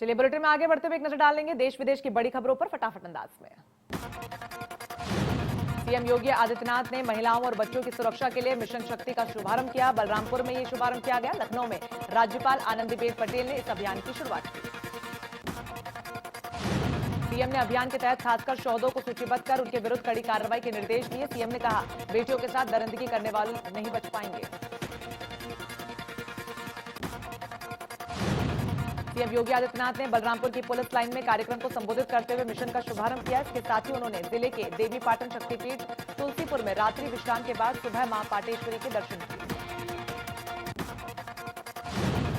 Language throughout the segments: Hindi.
चलिए बुलेटिन में आगे बढ़ते हुए एक नजर डालेंगे देश विदेश की बड़ी खबरों पर फटाफट अंदाज में। सीएम योगी आदित्यनाथ ने महिलाओं और बच्चों की सुरक्षा के लिए मिशन शक्ति का शुभारंभ किया। बलरामपुर में ये शुभारंभ किया गया। लखनऊ में राज्यपाल आनंदीबेन पटेल ने इस अभियान की शुरुआत की। सीएम ने अभियान के तहत खासकर शौदों को सूचीबद्ध कर उनके विरुद्ध कड़ी कार्रवाई के निर्देश दिए। सीएम ने कहा, बेटियों के साथ दरिंदगी करने वाले नहीं बच पाएंगे। सीएम योगी आदित्यनाथ ने बलरामपुर की पुलिस लाइन में कार्यक्रम को संबोधित करते हुए मिशन का शुभारंभ किया। इसके साथ ही उन्होंने जिले के देवी पाटन शक्तिपीठ तुलसीपुर में रात्रि विश्राम के बाद सुबह मां पाटेश्वरी के दर्शन किए।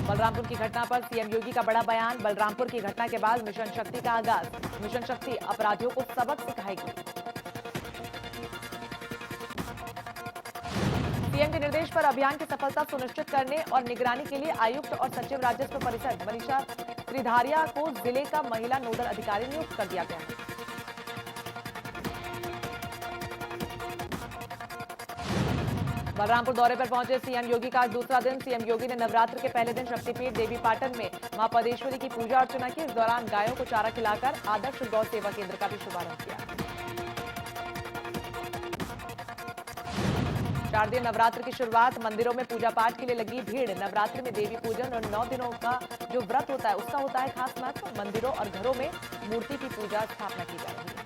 बलरामपुर की घटना पर सीएम योगी का बड़ा बयान। बलरामपुर की घटना के बाद मिशन शक्ति का आगाज। मिशन शक्ति अपराधियों को सबक सिखाएगी। सीएम के निर्देश पर अभियान की सफलता सुनिश्चित करने और निगरानी के लिए आयुक्त और सचिव राजस्व परिषद मनीषा त्रिधारिया को जिले का महिला नोडल अधिकारी नियुक्त कर दिया गया है। बलरामपुर दौरे पर पहुंचे सीएम योगी का आज दूसरा दिन। सीएम योगी ने नवरात्र के पहले दिन शक्तिपीठ देवी पाटन में मां पदेश्वरी की पूजा अर्चना की। इस दौरान गायों को चारा खिलाकर आदर्श गौ सेवा केंद्र का भी शुभारंभ किया। शारदीय नवरात्र की शुरुआत। मंदिरों में पूजा पाठ के लिए लगी भीड़। नवरात्र में देवी पूजन और 9 दिनों का जो व्रत होता है उसका होता है खास महत्व। मंदिरों और घरों में मूर्ति की पूजा स्थापना की जा रही है।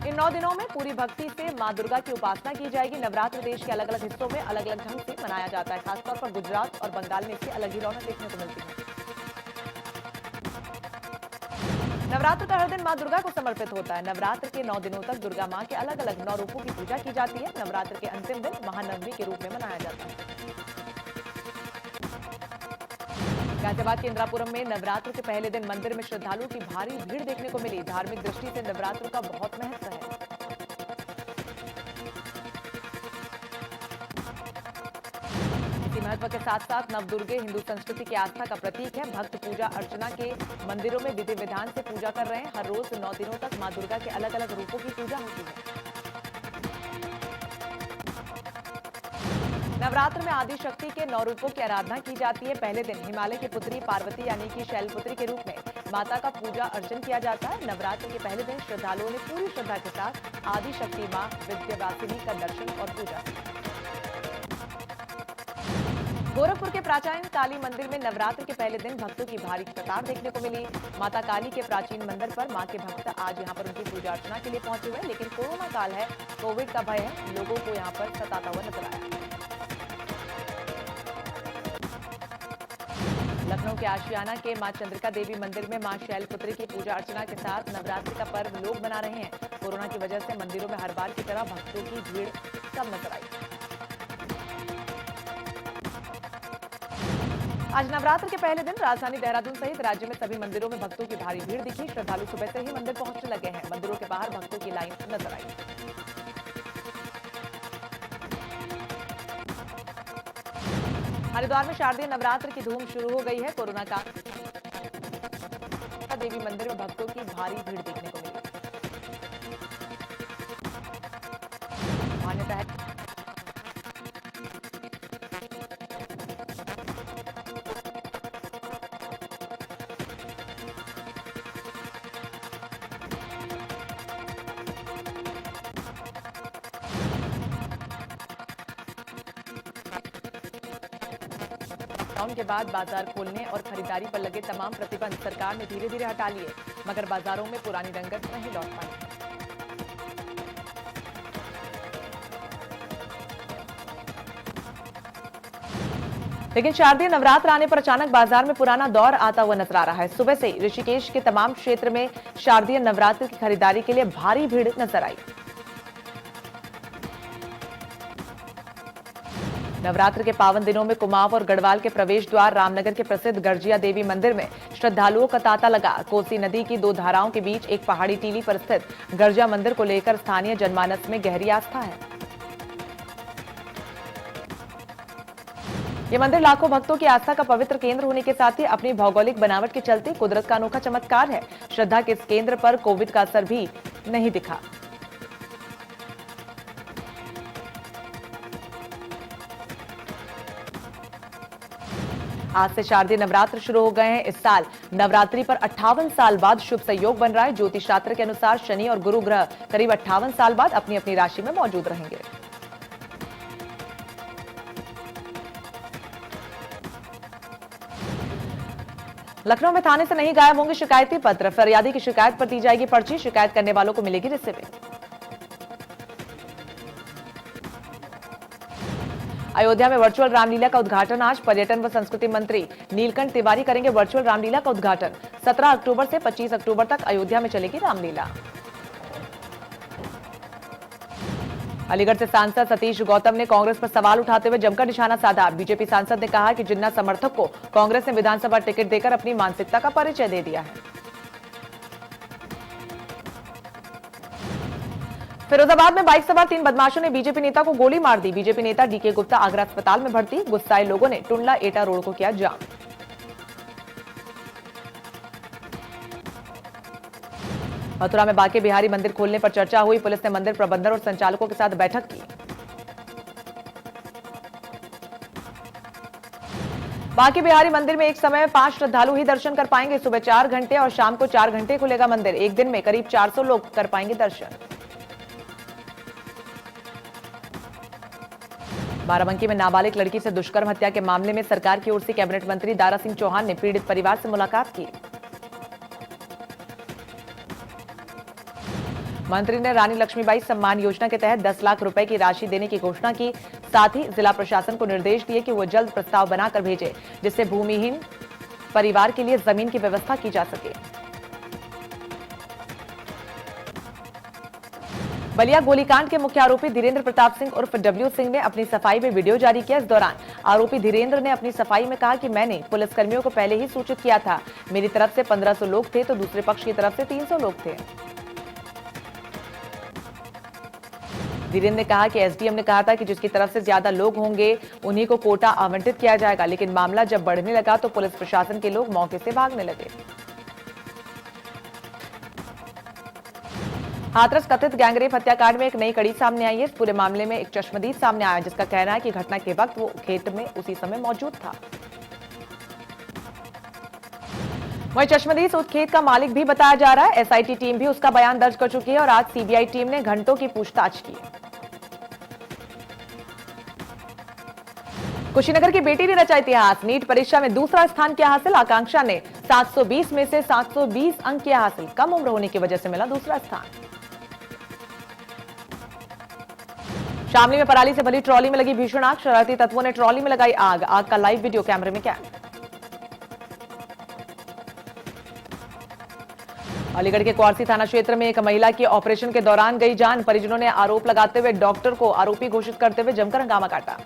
इन 9 दिनों में पूरी भक्ति से मां दुर्गा की उपासना की जाएगी। नवरात्र देश के अलग अलग हिस्सों में अलग अलग ढंग से मनाया जाता है। खासतौर पर गुजरात और बंगाल में इसकी अलग ही रौनक देखने को मिलती है। नवरात्र का हर दिन मां दुर्गा को समर्पित होता है। नवरात्र के 9 दिनों तक दुर्गा मां के अलग अलग 9 रूपों की पूजा की जाती है। नवरात्र के अंतिम दिन महानवमी के रूप में मनाया जाता है। गाजियाबाद के इंद्रापुरम में नवरात्र के पहले दिन मंदिर में श्रद्धालुओं की भारी भीड़ देखने को मिली। धार्मिक दृष्टि से नवरात्र का बहुत महत्व है। इसी महत्व के साथ साथ नवदुर्गे हिंदू संस्कृति की आस्था का प्रतीक है। भक्त पूजा अर्चना के मंदिरों में विधि विधान से पूजा कर रहे हैं। हर रोज 9 दिनों तक मां दुर्गा के अलग अलग रूपों की पूजा होती है। नवरात्र में आदि शक्ति के 9 रूपों की आराधना की जाती है। पहले दिन हिमालय की पुत्री पार्वती यानी कि शैलपुत्री के रूप में माता का पूजा अर्चन किया जाता है। नवरात्र के पहले दिन श्रद्धालुओं ने पूरी श्रद्धा के साथ आदि शक्ति मां विद्यावासिनी का दर्शन और पूजा की। गोरखपुर के प्राचीन काली मंदिर में नवरात्र के पहले दिन भक्तों की भारी कतार देखने को मिली। माता काली के प्राचीन मंदिर पर मां के भक्त आज यहां पर उनकी पूजा अर्चना के लिए पहुंचे हुए हैं। लेकिन कोरोना काल है, कोविड का भय है, लोगों को यहां पर सताता हुआ नजर आया। लखनऊ के आशियाना के मां चंद्रिका देवी मंदिर में मां शैलपुत्री की पूजा अर्चना के साथ नवरात्रि का पर्व लोग मना रहे हैं। कोरोना की वजह से मंदिरों में हर बार की तरह भक्तों की भीड़ कम नजर आई। आज नवरात्र के पहले दिन राजधानी देहरादून सहित राज्य में सभी मंदिरों में भक्तों की भारी भीड़ दिखी। श्रद्धालु सुबह से ही मंदिर पहुंचने लगे हैं। मंदिरों के बाहर भक्तों की लाइन नजर आई। हरिद्वार में शारदीय नवरात्र की धूम शुरू हो गई है। कोरोना का देवी मंदिर में भक्तों की भारी भीड़ देखने को मिली। मान्यता है लॉकडाउन के बाद बाजार खोलने और खरीदारी पर लगे तमाम प्रतिबंध सरकार ने धीरे धीरे हटा लिए, मगर बाजारों में पुरानी रंगत नहीं लौट पाई। लेकिन शारदीय नवरात्र आने पर अचानक बाजार में पुराना दौर आता हुआ नजर आ रहा है। सुबह से ऋषिकेश के तमाम क्षेत्र में शारदीय नवरात्र की खरीदारी के लिए भारी भीड़ नजर आई। नवरात्र के पावन दिनों में कुमाऊं और गढ़वाल के प्रवेश द्वार रामनगर के प्रसिद्ध गर्जिया देवी मंदिर में श्रद्धालुओं का तांता लगा। कोसी नदी की 2 धाराओं के बीच एक पहाड़ी टीली पर स्थित गर्जिया मंदिर को लेकर स्थानीय जनमानस में गहरी आस्था है। ये मंदिर लाखों भक्तों की आस्था का पवित्र केंद्र होने के साथ ही अपनी भौगोलिक बनावट के चलते कुदरत का अनोखा चमत्कार है। श्रद्धा के इस केंद्र पर कोविड का असर भी नहीं दिखा। आज से शारदीय नवरात्र शुरू हो गए हैं। इस साल नवरात्रि पर 58 साल बाद शुभ संयोग बन रहा है। ज्योतिष शास्त्र के अनुसार शनि और गुरु ग्रह करीब 58 साल बाद अपनी अपनी राशि में मौजूद रहेंगे। लखनऊ में थाने से नहीं गायब होंगे शिकायती पत्र। फरियादी की शिकायत पर दी जाएगी पर्ची। शिकायत करने वालों को मिलेगी रिसीविंग। अयोध्या में वर्चुअल रामलीला का उद्घाटन आज। पर्यटन व संस्कृति मंत्री नीलकंठ तिवारी करेंगे वर्चुअल रामलीला का उद्घाटन। 17 अक्टूबर से 25 अक्टूबर तक अयोध्या में चलेगी रामलीला। अलीगढ़ से सांसद सतीश गौतम ने कांग्रेस पर सवाल उठाते हुए जमकर निशाना साधा। बीजेपी सांसद ने कहा कि जिन्ना समर्थक को कांग्रेस ने विधानसभा टिकट देकर अपनी मानसिकता का परिचय दे दिया है। फिरोजाबाद में बाइक सवार 3 बदमाशों ने बीजेपी नेता को गोली मार दी। बीजेपी नेता डीके गुप्ता आगरा अस्पताल में भर्ती। गुस्साए लोगों ने टुंडला एटा रोड को किया जाम। मथुरा में बांके बिहारी मंदिर खोलने पर चर्चा हुई। पुलिस ने मंदिर प्रबंधन और संचालकों के साथ बैठक की। बांके बिहारी मंदिर में एक समय में 5 श्रद्धालु ही दर्शन कर पाएंगे। सुबह 4 घंटे और शाम को 4 घंटे खुलेगा मंदिर। एक दिन में करीब 400 लोग कर पाएंगे दर्शन। बाराबंकी में नाबालिग लड़की से दुष्कर्म हत्या के मामले में सरकार की ओर से कैबिनेट मंत्री दारा सिंह चौहान ने पीड़ित परिवार से मुलाकात की। मंत्री ने रानी लक्ष्मीबाई सम्मान योजना के तहत 10 लाख रुपए की राशि देने की घोषणा की। साथ ही जिला प्रशासन को निर्देश दिए कि वो जल्द प्रस्ताव बनाकर भेजे, जिससे भूमिहीन परिवार के लिए जमीन की व्यवस्था की जा सके। बलिया गोलीकांड के मुख्य आरोपी धीरेन्द्र प्रताप सिंह उर्फ डब्ल्यू सिंह ने अपनी सफाई में वीडियो जारी किया। इस दौरान आरोपी धीरेन्द्र ने अपनी सफाई में कहा कि मैंने पुलिसकर्मियों को पहले ही सूचित किया था। मेरी तरफ से 1500 लोग थे तो दूसरे पक्ष की तरफ से 300 लोग थे। धीरेन्द्र ने कहा कि एसडीएम ने कहा था कि जिसकी तरफ से ज्यादा लोग होंगे उन्हीं को कोटा आवंटित किया जाएगा, लेकिन मामला जब बढ़ने लगा तो पुलिस प्रशासन के लोग मौके से भागने लगे। हाथरस कथित गैंगरेप हत्याकांड में एक नई कड़ी सामने आई है। इस पूरे मामले में एक चश्मदीद सामने आया, जिसका कहना है कि घटना के वक्त वो खेत में उसी समय मौजूद था। वहीं चश्मदीद उस खेत का मालिक भी बताया जा रहा है। एसआईटी टीम भी उसका बयान दर्ज कर चुकी है और आज सीबीआई टीम ने घंटों की पूछताछ की। कुशीनगर की बेटी ने रचा इतिहास। नीट परीक्षा में दूसरा स्थान किया हासिल। आकांक्षा ने 720 में से 720 अंक किया हासिल। कम उम्र होने की वजह से मिला दूसरा स्थान। शामली में पराली से भरी ट्रॉली में लगी भीषण आग। शरारती तत्वों ने ट्रॉली में लगाई आग। आग का लाइव वीडियो कैमरे में कैद। अलीगढ़ के क्वारसी थाना क्षेत्र में एक महिला की ऑपरेशन के दौरान गई जान। परिजनों ने आरोप लगाते हुए डॉक्टर को आरोपी घोषित करते हुए जमकर हंगामा काटा।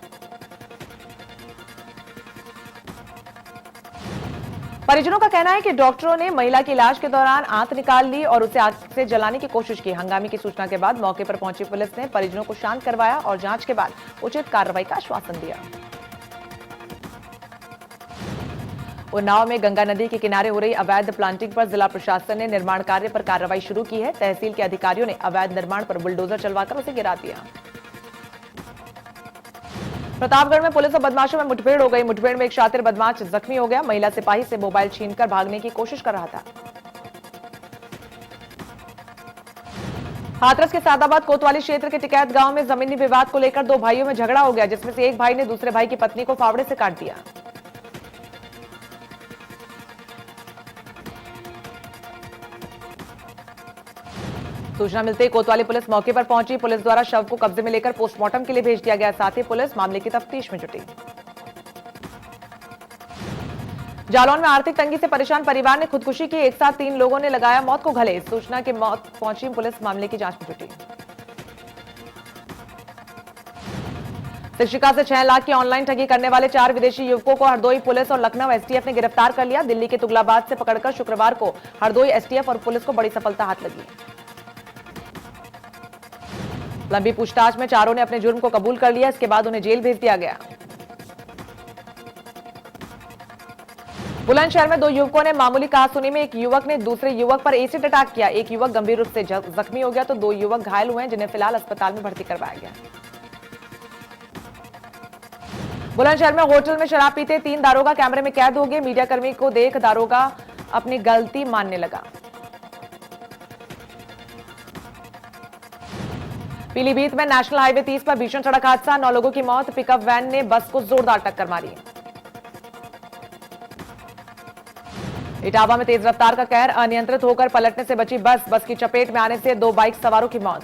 परिजनों का कहना है कि डॉक्टरों ने महिला की इलाज के दौरान आंत निकाल ली और उसे आग से जलाने की कोशिश की। हंगामे की सूचना के बाद मौके पर पहुंची पुलिस ने परिजनों को शांत करवाया और जांच के बाद उचित कार्रवाई का आश्वासन दिया। उन्नाव में गंगा नदी के किनारे हो रही अवैध प्लांटिंग पर जिला प्रशासन ने निर्माण कार्य पर कार्रवाई शुरू की है। तहसील के अधिकारियों ने अवैध निर्माण पर बुलडोजर चलवाकर उसे गिरा दिया। प्रतापगढ़ में पुलिस और बदमाशों में मुठभेड़ हो गई। मुठभेड़ में एक शातिर बदमाश जख्मी हो गया। महिला सिपाही से मोबाइल छीनकर भागने की कोशिश कर रहा था। हाथरस के सादाबाद कोतवाली क्षेत्र के टिकैत गांव में जमीनी विवाद को लेकर 2 भाइयों में झगड़ा हो गया, जिसमें से एक भाई ने दूसरे भाई की पत्नी को फावड़े से काट दिया। सूचना मिलते ही कोतवाली पुलिस मौके पर पहुंची। पुलिस द्वारा शव को कब्जे में लेकर पोस्टमार्टम के लिए भेज दिया गया। साथ ही पुलिस मामले की तफ्तीश में जुटी। जालौन में आर्थिक तंगी से परेशान परिवार ने खुदकुशी की। एक साथ 3 लोगों ने लगाया मौत को गले। सूचना के मौत पहुंची पुलिस मामले की जांच में जुटी। शिक्षिका से 6 लाख की ऑनलाइन ठगी करने वाले 4 विदेशी युवकों को हरदोई पुलिस और लखनऊ एसटीएफ ने गिरफ्तार कर लिया। दिल्ली के तुगलाबाद से पकड़कर शुक्रवार को हरदोई एसटीएफ और पुलिस को बड़ी सफलता हाथ लगी। लंबी पूछताछ में चारों ने अपने जुर्म को कबूल कर लिया। इसके बाद उन्हें जेल भेज दिया गया। बुलंदशहर में 2 युवकों ने मामूली कहासुनी में एक युवक ने दूसरे युवक पर एसिड अटैक किया। एक युवक गंभीर रूप से जख्मी हो गया तो 2 युवक घायल हुए हैं, जिन्हें फिलहाल अस्पताल में भर्ती करवाया गया। बुलंदशहर में होटल में शराब पीते 3 दारोगा कैमरे में कैद हो गए। मीडियाकर्मी को देख दारोगा अपनी गलती मानने लगा। पीलीभीत में नेशनल हाईवे 30 पर भीषण सड़क हादसा, 9 लोगों की मौत। पिकअप वैन ने बस को जोरदार टक्कर मारी। इटावा में तेज रफ्तार का कहर, अनियंत्रित होकर पलटने से बची बस की चपेट में आने से 2 बाइक सवारों की मौत।